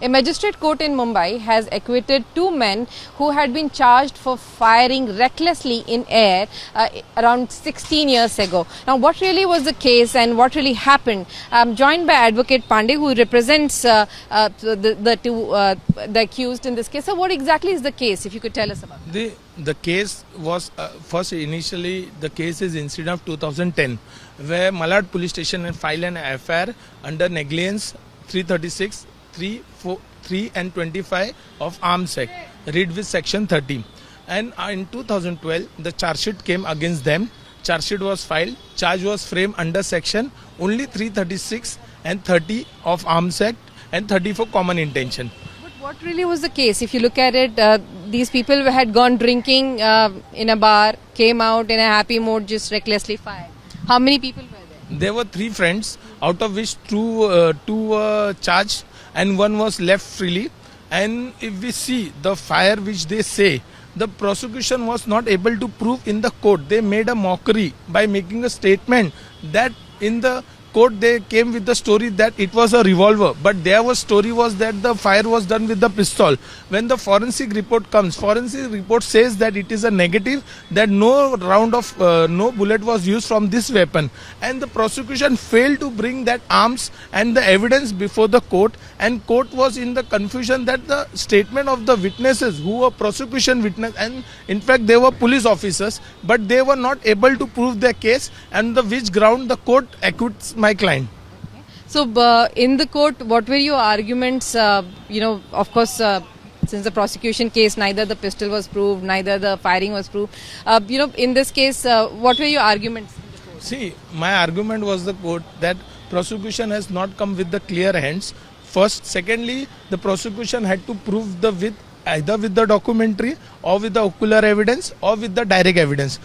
A magistrate court in Mumbai has acquitted two men who had been charged for firing recklessly in air around 16 years ago. Now, what really was the case and what really happened? I'm joined by Advocate Pandey, who represents the accused in this case. So, what exactly is the case, if you could tell us about it? The case was initially the case is incident of 2010, where Malad police station had filed an FIR under negligence 336, 3 and 25 of Arms Act, read with section 30. And in 2012, the charge sheet came against them. Charge sheet was filed. Charge was framed under section only 336 and 30 of Arms Act and 30 for common intention. But what really was the case? If you look at it, these people had gone drinking in a bar, came out in a happy mood, just recklessly fired. How many people were there? There were 3 friends, out of which two were charged and one was left freely. And if we see the fire which they say, the prosecution was not able to prove in the court. They made a mockery by making a statement that in the court they came with the story that it was a revolver, but their story was that the fire was done with the pistol. When the forensic report comes, forensic report says that it is a negative, that no bullet was used from this weapon, and the prosecution failed to bring that arms and the evidence before the court, and court was in the confusion that the statement of the witnesses who were prosecution witness, and in fact they were police officers, but they were not able to prove their case, and the which ground the court acquits my client. Okay. So in the court, what were your arguments? Of course, since the prosecution case, neither the pistol was proved, neither the firing was proved. In this case, what were your arguments in the court? See, my argument was the court that prosecution has not come with the clear hands. First, secondly, the prosecution had to prove either with the documentary or with the ocular evidence or with the direct evidence.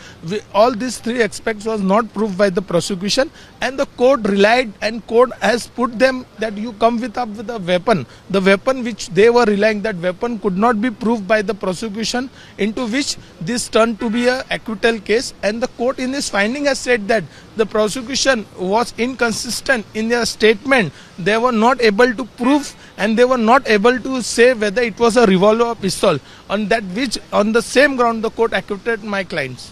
All these 3 aspects was not proved by the prosecution, and the court relied, and court has put them that you come with a weapon. The weapon which they were relying, that weapon could not be proved by the prosecution, into which this turned to be a acquittal case, and the court in its finding has said that the prosecution was inconsistent in their statement. They were not able to prove, and they were not able to say whether it was a revolver or pistol. On the same ground the court acquitted my clients.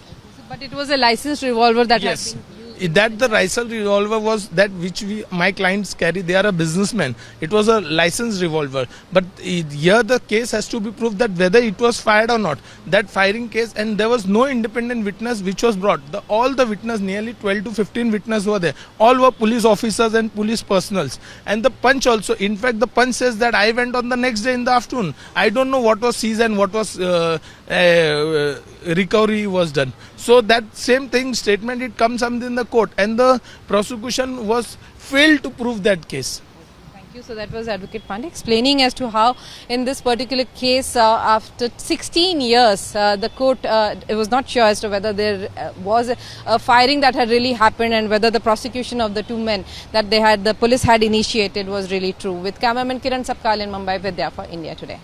But it was a licensed revolver that yes. had been used. That the licensed revolver was that which my clients carry. They are a businessman. It was a licensed revolver. But here the case has to be proved that whether it was fired or not. That firing case, and there was no independent witness which was brought. All the witnesses, nearly 12 to 15 witnesses were there. All were police officers and police personals. And the punch also. In fact, the punch says that I went on the next day in the afternoon. I don't know what was seized and what was recovery was done. So that same thing statement, it comes up in the court, and the prosecution was failed to prove that case. Thank you. So that was Advocate Pandey explaining as to how in this particular case, after 16 years, the court it was not sure as to whether there was a firing that had really happened, and whether the prosecution of the 2 men that the police had initiated was really true. With cameraman Kiran Sapkal in Mumbai, Vidya for India Today.